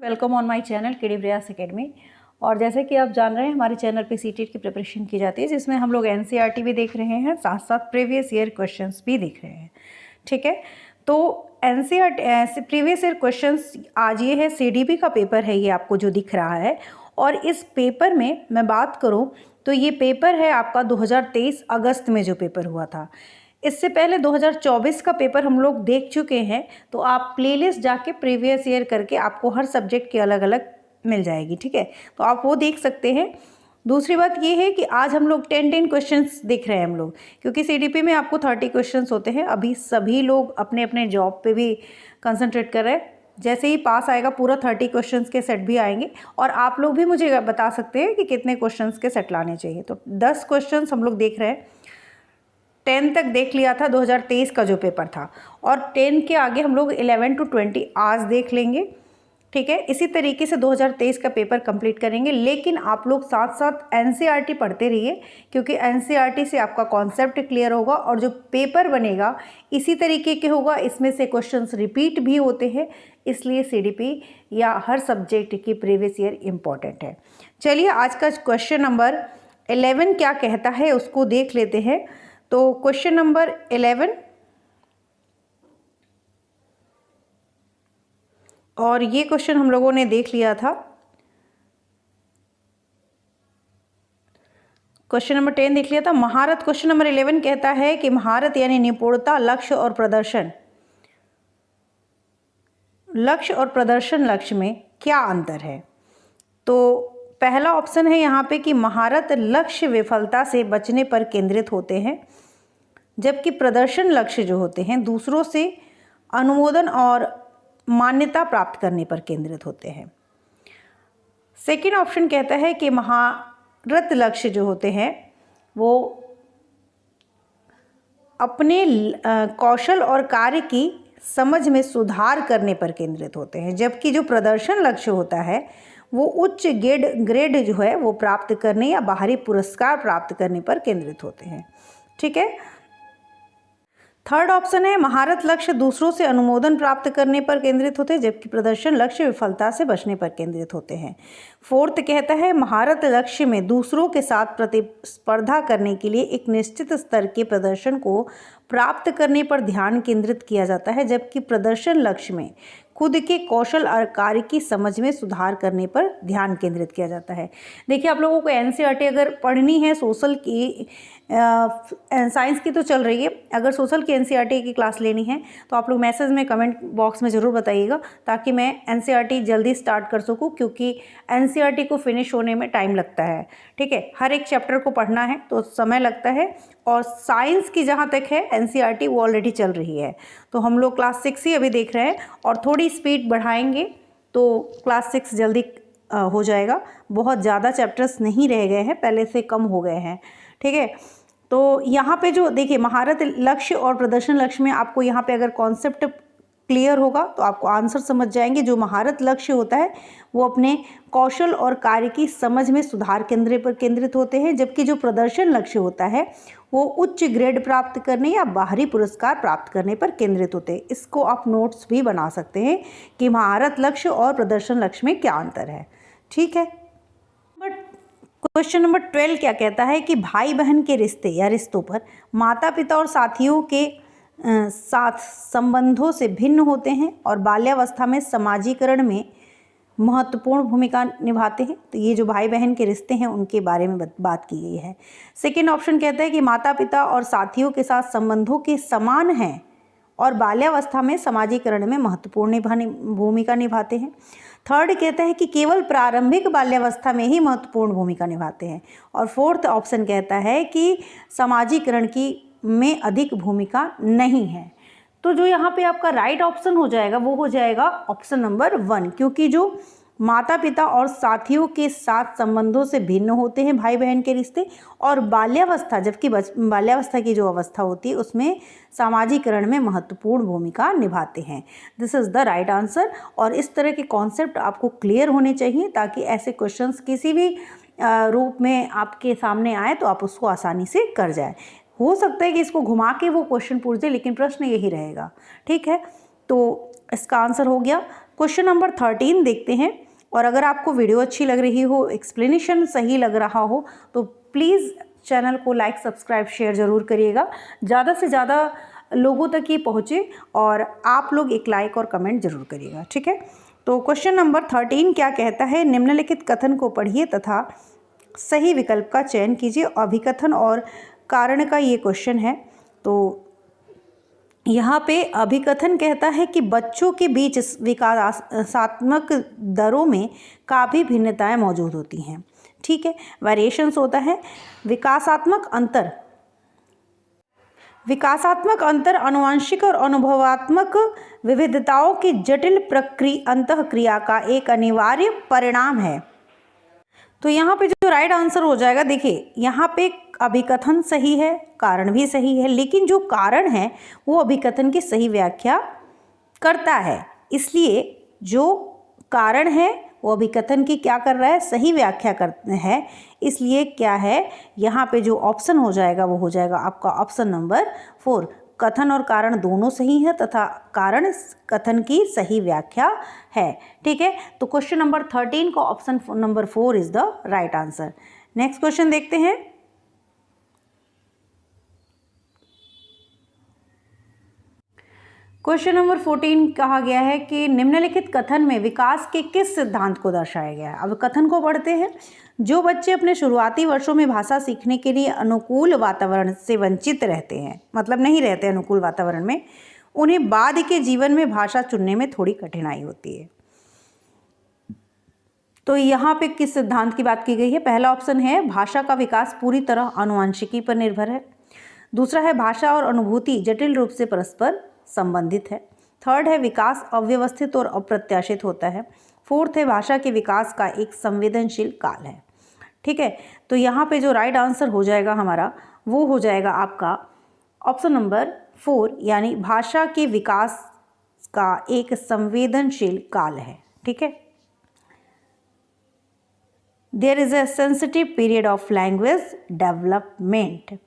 Welcome on my channel KD प्रयास academy. और जैसे कि आप जान रहे हैं हमारे चैनल पे सीटेट की प्रिपरेशन की जाती है, जिसमें हम लोग एनसीईआरटी भी देख रहे हैं, साथ साथ प्रीवियस ईयर क्वेश्चंस भी देख रहे हैं। ठीक है, तो एनसीईआरटी प्रीवियस ईयर क्वेश्चंस आज ये है, सीडीपी का पेपर है ये आपको जो दिख रहा है। और इस पेपर में मैं बात करूँ तो ये पेपर है आपका 2023 अगस्त में जो पेपर हुआ था। इससे पहले 2024 का पेपर हम लोग देख चुके हैं, तो आप प्लेलिस्ट जाके प्रीवियस ईयर करके आपको हर सब्जेक्ट की अलग अलग मिल जाएगी। ठीक है, तो आप वो देख सकते हैं। दूसरी बात ये है कि आज हम लोग 10 क्वेश्चंस देख रहे हैं हम लोग, क्योंकि सीडीपी में आपको 30 क्वेश्चंस होते हैं। अभी सभी लोग अपने अपने जॉब पे भी कंसंट्रेट कर रहे हैं। जैसे ही पास आएगा पूरा 30 क्वेश्चंस के सेट भी आएंगे, और आप लोग भी मुझे बता सकते हैं कि कितने क्वेश्चंस के सेट लाने चाहिए। तो 10 क्वेश्चंस हम लोग देख रहे हैं। 10 तक देख लिया था 2023 का जो पेपर था, और 10 के आगे हम लोग 11 to 20 आज देख लेंगे। ठीक है, इसी तरीके से 2023 का पेपर कंप्लीट करेंगे। लेकिन आप लोग साथ साथ एनसीईआरटी पढ़ते रहिए, क्योंकि एनसीईआरटी से आपका कॉन्सेप्ट क्लियर होगा और जो पेपर बनेगा इसी तरीके के होगा। इसमें से क्वेश्चंस रिपीट भी होते हैं, इसलिए सीडीपी या हर सब्जेक्ट की प्रीवियस ईयर इम्पॉर्टेंट है। चलिए आज का क्वेश्चन नंबर 11 क्या कहता है उसको देख लेते हैं। तो क्वेश्चन नंबर 11, और ये क्वेश्चन हम लोगों ने देख लिया था। क्वेश्चन नंबर 10 देख लिया था। महारत क्वेश्चन नंबर 11 कहता है कि महारत यानी निपुणता, लक्ष्य और प्रदर्शन, लक्ष्य में क्या अंतर है। तो पहला ऑप्शन है यहाँ पे कि महारत लक्ष्य विफलता से बचने पर केंद्रित होते हैं, जबकि प्रदर्शन लक्ष्य जो होते हैं दूसरों से अनुमोदन और मान्यता प्राप्त करने पर केंद्रित होते हैं। सेकंड ऑप्शन कहता है कि महारत लक्ष्य जो होते हैं वो अपने कौशल और कार्य की समझ में सुधार करने पर केंद्रित होते हैं, जबकि जो प्रदर्शन लक्ष्य होता है वो उच्च ग्रेड जो है वो प्राप्त करने या बाहरी पुरस्कार प्राप्त करने पर केंद्रित होते हैं। ठीक है, थर्ड ऑप्शन है महारत लक्ष्य दूसरों से अनुमोदन प्राप्त करने पर केंद्रित होते हैं, जबकि प्रदर्शन लक्ष्य विफलता से बचने पर केंद्रित होते हैं। फोर्थ कहता है महारत लक्ष्य में दूसरों के साथ प्रतिस्पर्धा करने के लिए एक निश्चित स्तर के प्रदर्शन को प्राप्त करने पर ध्यान केंद्रित किया जाता है, जबकि प्रदर्शन लक्ष्य में खुद के कौशल और कार्य की समझ में सुधार करने पर ध्यान केंद्रित किया जाता है। देखिए, आप लोगों को एनसीईआरटी अगर पढ़नी है, सोशल की साइंस की तो चल रही है, अगर सोशल की एनसीईआरटी की क्लास लेनी है तो आप लोग मैसेज में कमेंट बॉक्स में ज़रूर बताइएगा, ताकि मैं एनसीईआरटी जल्दी स्टार्ट कर सकूं, क्योंकि एनसीईआरटी को फिनिश होने में टाइम लगता है। ठीक है, हर एक चैप्टर को पढ़ना है तो समय लगता है। और साइंस की जहाँ तक है एनसीईआरटी वो ऑलरेडी चल रही है, तो हम लोग क्लास 6 ही अभी देख रहे हैं, और थोड़ी स्पीड बढ़ाएंगे तो क्लास 6 जल्दी हो जाएगा। बहुत ज़्यादा चैप्टर्स नहीं रह गए हैं, पहले से कम हो गए हैं। ठीक है, तो यहाँ पे जो देखिए महारत लक्ष्य और प्रदर्शन लक्ष्य में आपको यहाँ पे अगर कॉन्सेप्ट क्लियर होगा तो आपको आंसर समझ जाएंगे। जो महारत लक्ष्य होता है वो अपने कौशल और कार्य की समझ में सुधार पर केंद्रित होते हैं, जबकि जो प्रदर्शन लक्ष्य होता है वो उच्च ग्रेड प्राप्त करने या बाहरी पुरस्कार प्राप्त करने पर केंद्रित होते हैं। इसको आप नोट्स भी बना सकते हैं कि महारत लक्ष्य और प्रदर्शन लक्ष्य में क्या अंतर है। ठीक है, बट क्वेश्चन नंबर 12 क्या कहता है कि भाई बहन के रिश्ते या रिश्तों पर माता पिता और साथियों के साथ संबंधों से भिन्न होते हैं और बाल्यावस्था में समाजीकरण में महत्वपूर्ण भूमिका निभाते हैं। तो ये जो भाई बहन के रिश्ते हैं उनके बारे में बात की गई है। सेकेंड ऑप्शन कहता है कि माता पिता और साथियों के साथ संबंधों के समान हैं और बाल्यावस्था में समाजीकरण में महत्वपूर्ण भूमिका निभाते हैं। थर्ड कहता है कि केवल प्रारंभिक बाल्यावस्था में ही महत्वपूर्ण भूमिका निभाते हैं। और फोर्थ ऑप्शन कहता है कि समाजीकरण की में अधिक भूमिका नहीं है। तो जो यहाँ पे आपका राइट ऑप्शन हो जाएगा वो हो जाएगा ऑप्शन नंबर 1, क्योंकि जो माता पिता और साथियों के साथ संबंधों से भिन्न होते हैं भाई बहन के रिश्ते, और बाल्यावस्था, जबकि बाल्यावस्था की जो अवस्था होती है उसमें सामाजिकरण में महत्वपूर्ण भूमिका निभाते हैं। This is the right answer. और इस तरह के कॉन्सेप्ट आपको क्लियर होने चाहिए, ताकि ऐसे क्वेश्चंस किसी भी रूप में आपके सामने आए तो आप उसको आसानी से कर जाए। हो सकता है कि इसको घुमा के वो क्वेश्चन पूछ दे, लेकिन प्रश्न यही रहेगा। ठीक है, तो इसका आंसर हो गया क्वेश्चन नंबर 13 देखते हैं। और अगर आपको वीडियो अच्छी लग रही हो, एक्सप्लेनेशन सही लग रहा हो, तो प्लीज़ चैनल को लाइक, सब्सक्राइब, शेयर ज़रूर करिएगा, ज़्यादा से ज़्यादा लोगों तक ये पहुँचे, और आप लोग एक लाइक और कमेंट ज़रूर करिएगा, ठीक है। तो क्वेश्चन नंबर 13 क्या कहता है, निम्नलिखित कथन को पढ़िए तथा सही विकल्प का चयन कीजिए। अभिकथन और कारण का ये क्वेश्चन है। तो यहाँ पे अभिकथन कहता है कि बच्चों के बीच विकासात्मक दरों में काफ़ी भिन्नताएं मौजूद होती हैं, ठीक है। वेरिएशंस होता है। विकासात्मक अंतर आनुवंशिक और अनुभवात्मक विविधताओं की जटिल अंतःक्रिया का एक अनिवार्य परिणाम है। तो यहाँ पे जो राइट आंसर हो जाएगा, देखिए यहाँ पे अभिकथन सही है, कारण भी सही है, लेकिन जो कारण है वो अभिकथन की सही व्याख्या करता है, इसलिए जो कारण है वो अभिकथन की क्या कर रहा है, सही व्याख्या करते हैं। इसलिए क्या है, यहाँ पे जो ऑप्शन हो जाएगा वो हो जाएगा आपका ऑप्शन नंबर 4। कथन और कारण दोनों सही है तथा कारण कथन की सही व्याख्या है, ठीक है। तो क्वेश्चन नंबर 13 को option number 4 is the right answer. Next question देखते हैं। क्वेश्चन नंबर 14 कहा गया है कि निम्नलिखित कथन में विकास के किस सिद्धांत को दर्शाया गया है। अब कथन को पढ़ते हैं। जो बच्चे अपने शुरुआती वर्षों में भाषा सीखने के लिए अनुकूल वातावरण से वंचित रहते हैं, मतलब नहीं रहते अनुकूल वातावरण में, उन्हें बाद के जीवन में भाषा चुनने में थोड़ी कठिनाई होती है। तो यहाँ पे किस सिद्धांत की बात की गई है। पहला ऑप्शन है भाषा का विकास पूरी तरह आनुवंशिकी पर निर्भर है। दूसरा है भाषा और अनुभूति जटिल रूप से परस्पर संबंधित है। थर्ड है विकास अव्यवस्थित और अप्रत्याशित होता है। फोर्थ है भाषा के विकास का एक संवेदनशील काल है, ठीक है। तो यहाँ पे जो राइट आंसर हो जाएगा हमारा वो हो जाएगा आपका ऑप्शन नंबर 4, यानी भाषा के विकास का एक संवेदनशील काल है, ठीक है। There is a sensitive period of language development.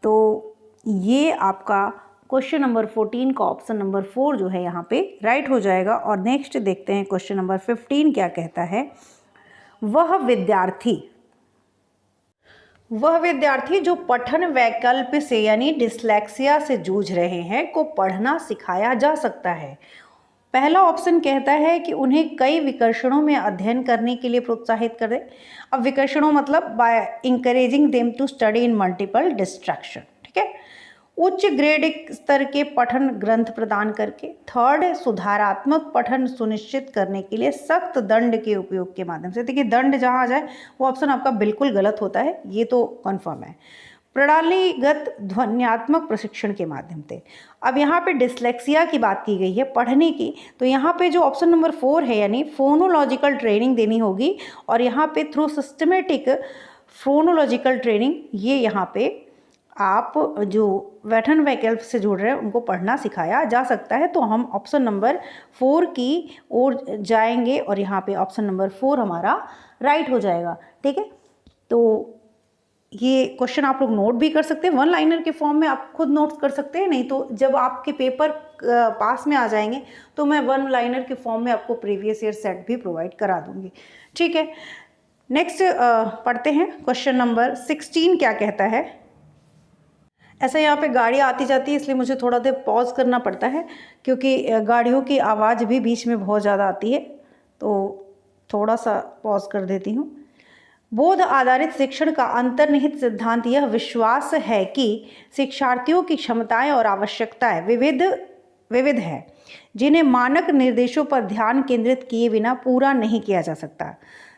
तो ये आपका क्वेश्चन नंबर 14 का ऑप्शन नंबर 4 जो है यहाँ पे राइट हो जाएगा। और नेक्स्ट देखते हैं क्वेश्चन नंबर 15 क्या कहता है। वह विद्यार्थी जो पठन वैकल्प से यानी डिस्लेक्सिया से जूझ रहे हैं को पढ़ना सिखाया जा सकता है। पहला ऑप्शन कहता है कि उन्हें कई विकर्षणों में अध्ययन करने के लिए प्रोत्साहित करें। अब विकर्षणों मतलब by encouraging them to study in multiple distraction, ठीक है। उच्च ग्रेड स्तर के पठन ग्रंथ प्रदान करके। थर्ड, सुधारात्मक पठन सुनिश्चित करने के लिए सख्त दंड के उपयोग के माध्यम से। देखिए दंड जहाँ आ जाए वो ऑप्शन आपका बिल्कुल गलत होता है, ये तो कन्फर्म है। प्रणालीगत ध्वन्यात्मक प्रशिक्षण के माध्यम से। अब यहाँ पे डिस्लेक्सिया की बात की गई है पढ़ने की, तो यहाँ पे जो ऑप्शन नंबर 4 है यानी फोनोलॉजिकल ट्रेनिंग देनी होगी। और यहाँ पे थ्रू सिस्टमेटिक फोनोलॉजिकल ट्रेनिंग, ये यहाँ पे आप जो पठन वैकल्प से जुड़ रहे हैं उनको पढ़ना सिखाया जा सकता है। तो हम ऑप्शन नंबर 4 की ओर जाएंगे और यहाँ पे ऑप्शन नंबर 4 हमारा राइट हो जाएगा, ठीक है। तो ये क्वेश्चन आप लोग नोट भी कर सकते हैं, 1 लाइनर के फॉर्म में आप खुद नोट कर सकते हैं, नहीं तो जब आपके पेपर पास में आ जाएंगे तो मैं 1 लाइनर के फॉर्म में आपको प्रीवियस ईयर सेट भी प्रोवाइड करा दूंगी, ठीक है। नेक्स्ट पढ़ते हैं क्वेश्चन नंबर 16 क्या कहता है। ऐसा यहाँ पे गाड़ी आती जाती है इसलिए मुझे थोड़ा देर पॉज करना पड़ता है क्योंकि गाड़ियों की आवाज़ भी बीच में बहुत ज़्यादा आती है, तो थोड़ा सा पॉज कर देती हूँ। बोध आधारित शिक्षण का अंतर्निहित सिद्धांत यह विश्वास है कि शिक्षार्थियों की क्षमताएं और आवश्यकताएं विविध है, जिन्हें मानक निर्देशों पर ध्यान केंद्रित किए बिना पूरा नहीं किया जा सकता।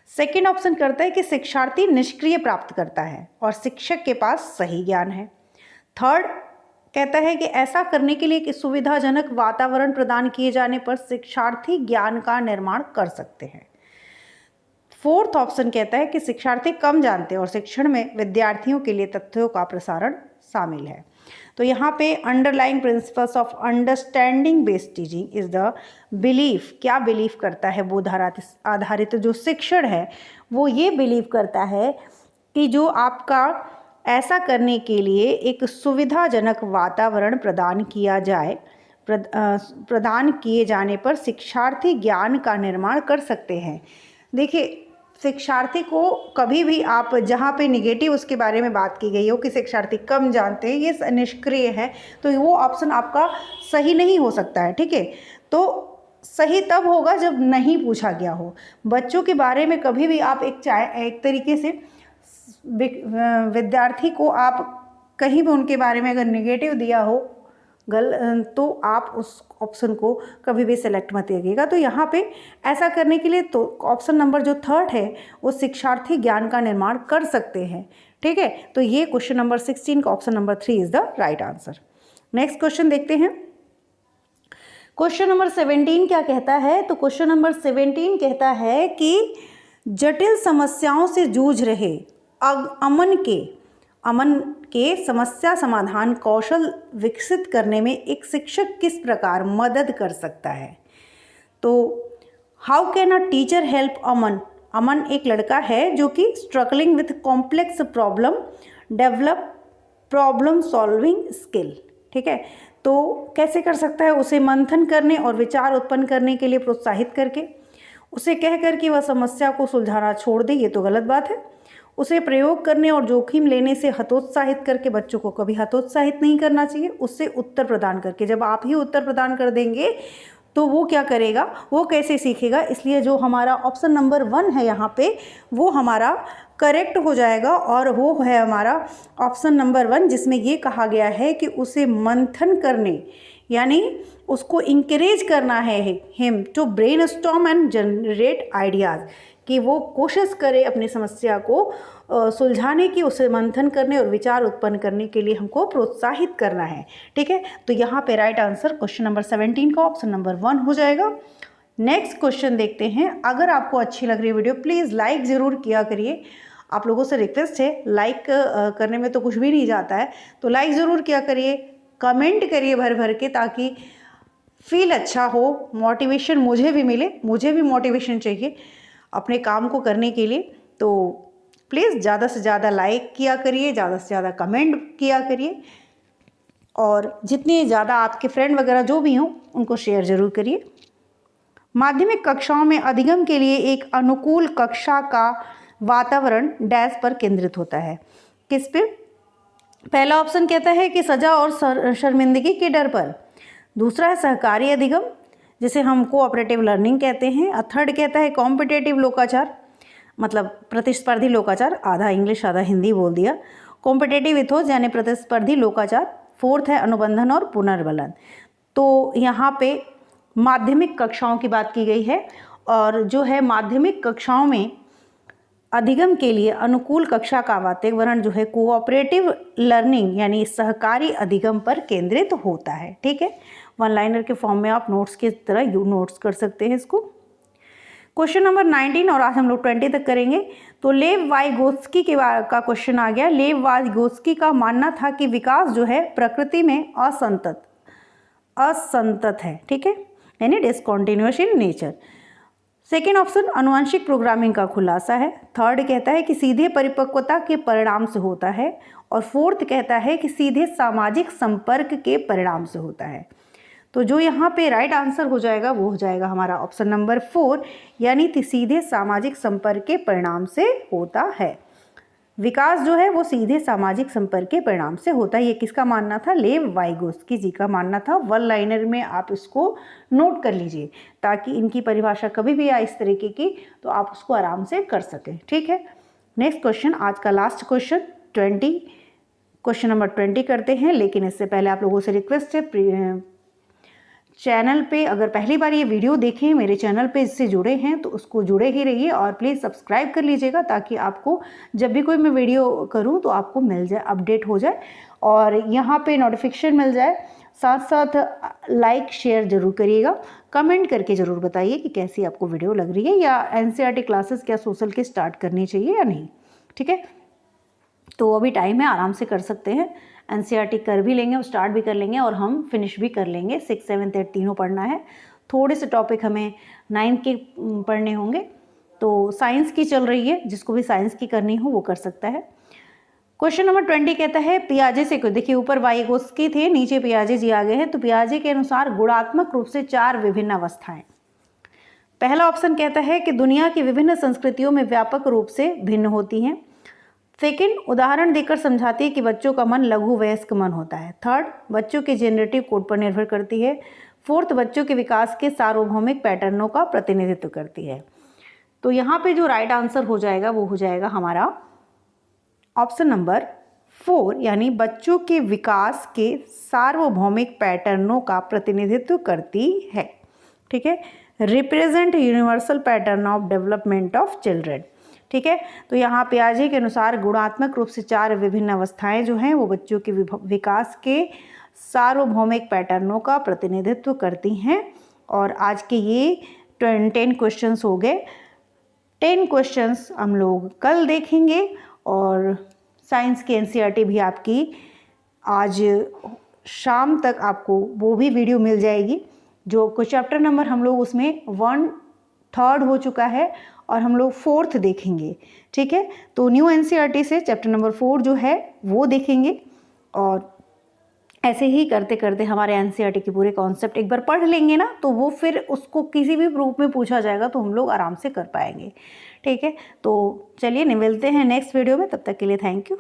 सेकेंड ऑप्शन करता है कि शिक्षार्थी निष्क्रिय प्राप्त करता है और शिक्षक के पास सही ज्ञान है। थर्ड कहता है कि ऐसा करने के लिए कि सुविधाजनक वातावरण प्रदान किए जाने पर शिक्षार्थी ज्ञान का निर्माण कर सकते हैं। फोर्थ ऑप्शन कहता है कि शिक्षार्थी कम जानते हैं और शिक्षण में विद्यार्थियों के लिए तथ्यों का प्रसारण शामिल है। तो यहाँ पे underlying principles of understanding based teaching is the belief, क्या बिलीव करता है बोध आधारित जो शिक्षण है वो ये बिलीव करता है कि जो आपका ऐसा करने के लिए एक सुविधाजनक वातावरण प्रदान किया जाए प्रदान किए जाने पर शिक्षार्थी ज्ञान का निर्माण कर सकते हैं। देखिए, शिक्षार्थी को कभी भी आप जहाँ पे निगेटिव उसके बारे में बात की गई हो कि शिक्षार्थी कम जानते हैं, ये निष्क्रिय है, तो वो ऑप्शन आपका सही नहीं हो सकता है। ठीक है, तो सही तब होगा जब नहीं पूछा गया हो। बच्चों के बारे में कभी भी आप एक तरीके से विद्यार्थी को आप कहीं भी उनके बारे में अगर निगेटिव दिया हो तो आप उस ऑप्शन को कभी भी सेलेक्ट मत करिएगा। तो यहाँ पे ऐसा करने के लिए तो ऑप्शन नंबर जो 3 है वो शिक्षार्थी ज्ञान का निर्माण कर सकते हैं। ठीक है, तो ये क्वेश्चन नंबर 16 का option number 3 is the right answer. Next question देखते हैं। क्वेश्चन नंबर 17 क्या कहता है? तो क्वेश्चन नंबर 17 कहता है कि जटिल समस्याओं से जूझ रहे अमन के समस्या समाधान कौशल विकसित करने में एक शिक्षक किस प्रकार मदद कर सकता है? तो how can a teacher help Aman? Aman एक लड़का है जो कि struggling with complex problem develop problem solving skill. ठीक है, तो कैसे कर सकता है? उसे मंथन करने और विचार उत्पन्न करने के लिए प्रोत्साहित करके, उसे कहकर कि वह समस्या को सुलझाना छोड़ दे, ये तो गलत बात है। उसे प्रयोग करने और जोखिम लेने से हतोत्साहित करके, बच्चों को कभी हतोत्साहित नहीं करना चाहिए। उससे उत्तर प्रदान करके, जब आप ही उत्तर प्रदान कर देंगे तो वो क्या करेगा, वो कैसे सीखेगा? इसलिए जो हमारा ऑप्शन नंबर 1 है यहाँ पे वो हमारा करेक्ट हो जाएगा और वो है हमारा ऑप्शन नंबर 1, जिसमें ये कहा गया है कि उसे मंथन करने यानी उसको इंकरेज करना है him to brainstorm and generate ideas, कि वो कोशिश करे अपनी समस्या को सुलझाने की, उसे मंथन करने और विचार उत्पन्न करने के लिए हमको प्रोत्साहित करना है। ठीक है, तो यहाँ पे राइट आंसर क्वेश्चन नंबर 17 का ऑप्शन नंबर 1 हो जाएगा। नेक्स्ट क्वेश्चन देखते हैं। अगर आपको अच्छी लग रही है वीडियो, प्लीज़ लाइक ज़रूर किया करिए। आप लोगों से रिक्वेस्ट है, लाइक करने में तो कुछ भी नहीं जाता है, तो लाइक ज़रूर किया करिए, कमेंट करिए भर भर के, ताकि फील अच्छा हो, मोटिवेशन मुझे भी मिले, मुझे भी मोटिवेशन चाहिए अपने काम को करने के लिए। तो प्लीज़ ज़्यादा से ज़्यादा लाइक किया करिए, ज़्यादा से ज़्यादा कमेंट किया करिए, और जितने ज़्यादा आपके फ्रेंड वगैरह जो भी हों उनको शेयर ज़रूर करिए। माध्यमिक कक्षाओं में अधिगम के लिए एक अनुकूल कक्षा का वातावरण डैश पर केंद्रित होता है। किस पे? पहला ऑप्शन कहता है कि सजा और शर्मिंदगी के डर पर। दूसरा है सहकारी अधिगम, जिसे हम कोऑपरेटिव लर्निंग कहते हैं। थर्ड कहता है कॉम्पिटेटिव लोकाचार, मतलब प्रतिस्पर्धी लोकाचार, आधा इंग्लिश आधा हिंदी बोल दिया। कॉम्पिटेटिव इथोस यानी प्रतिस्पर्धी लोकाचार। फोर्थ है अनुबंधन और पुनर्बलन। तो यहाँ पे माध्यमिक कक्षाओं की बात की गई है, और जो है माध्यमिक कक्षाओं में अधिगम के लिए अनुकूल कक्षा का वातावरण जो है कोऑपरेटिव लर्निंग यानी सहकारी अधिगम पर केंद्रित होता है। ठीक है, 1 लाइनर के फॉर्म में आप नोट्स की तरह नोट्स कर सकते हैं इसको। क्वेश्चन नंबर 19 और आज हम लोग 20 तक करेंगे। तो लेव वाइगोत्स्की का क्वेश्चन आ गया। लेव वाइगोत्स्की का मानना था कि विकास जो है प्रकृति में असंतत है। ठीक है, यानी discontinuous in nature. Second option आनुवंशिक प्रोग्रामिंग का खुलासा है। थर्ड कहता है कि सीधे परिपक्वता के परिणाम से होता है, और फोर्थ कहता है कि सीधे सामाजिक संपर्क के परिणाम से होता है। तो जो यहाँ पे राइट आंसर हो जाएगा वो हो जाएगा हमारा ऑप्शन नंबर 4, यानी सीधे सामाजिक संपर्क के परिणाम से होता है। विकास जो है वो सीधे सामाजिक संपर्क के परिणाम से होता है। ये किसका मानना था? लेव वाइगोत्स्की जी का मानना था। 1 लाइनर में आप इसको नोट कर लीजिए, ताकि इनकी परिभाषा कभी भी आए इस तरीके की तो आप उसको आराम से कर सकें। ठीक है, नेक्स्ट क्वेश्चन, आज का लास्ट क्वेश्चन 20, क्वेश्चन नंबर 20 करते हैं। लेकिन इससे पहले आप लोगों से रिक्वेस्ट है, चैनल पे अगर पहली बार ये वीडियो देखें, मेरे चैनल पे इससे जुड़े हैं तो उसको जुड़े ही रहिए, और प्लीज़ सब्सक्राइब कर लीजिएगा, ताकि आपको जब भी कोई मैं वीडियो करूं तो आपको मिल जाए, अपडेट हो जाए और यहाँ पे नोटिफिकेशन मिल जाए। साथ साथ लाइक शेयर ज़रूर करिएगा, कमेंट करके ज़रूर बताइए कि कैसी आपको वीडियो लग रही है, या NCERT क्लासेस क्या सोशल के स्टार्ट करनी चाहिए या नहीं। ठीक है, तो अभी टाइम है, आराम से कर सकते हैं। NCERT कर भी लेंगे और स्टार्ट भी कर लेंगे, और हम फिनिश भी कर लेंगे। 6, 7, 8 तीनों पढ़ना है। थोड़े से टॉपिक हमें 9 के पढ़ने होंगे। तो साइंस की चल रही है, जिसको भी साइंस की करनी हो वो कर सकता है। क्वेश्चन नंबर 20 कहता है पियाजे से, देखिए ऊपर वाइगोत्स्की थे, नीचे पियाजे जी आ गए हैं। तो पियाजे के अनुसार गुणात्मक रूप से 4 विभिन्न अवस्थाएं। पहला ऑप्शन कहता है कि दुनिया की विभिन्न संस्कृतियों में व्यापक रूप से भिन्न होती हैं। सेकंड, उदाहरण देकर समझाती है कि बच्चों का मन लघु वयस्क मन होता है। थर्ड, बच्चों के जेनरेटिव कोड पर निर्भर करती है। फोर्थ, बच्चों के विकास के सार्वभौमिक पैटर्नों का प्रतिनिधित्व करती है। तो यहाँ पे जो राइट आंसर हो जाएगा वो हो जाएगा हमारा ऑप्शन नंबर 4, यानी बच्चों के विकास के सार्वभौमिक पैटर्नों का प्रतिनिधित्व करती है। ठीक है, represent universal pattern of development of children. ठीक है, तो यहाँ पियाजे के अनुसार गुणात्मक रूप से 4 विभिन्न अवस्थाएं जो हैं वो बच्चों के विकास के सार्वभौमिक पैटर्नों का प्रतिनिधित्व करती हैं। और आज के ये 10 क्वेश्चंस हो गए। 10 क्वेश्चंस हम लोग कल देखेंगे और साइंस की एनसीईआरटी भी आपकी आज शाम तक आपको वो भी वीडियो मिल जाएगी। जो कुछ चैप्टर नंबर हम लोग उसमें 1/3 हो चुका है और हम लोग 4th देखेंगे। ठीक है, तो न्यू एनसीईआरटी से चैप्टर नंबर 4 जो है वो देखेंगे और ऐसे ही करते करते हमारे एनसीईआरटी के पूरे कॉन्सेप्ट एक बार पढ़ लेंगे ना, तो वो फिर उसको किसी भी रूप में पूछा जाएगा तो हम लोग आराम से कर पाएंगे। ठीक है, तो चलिए मिलते हैं नेक्स्ट वीडियो में, तब तक के लिए थैंक यू।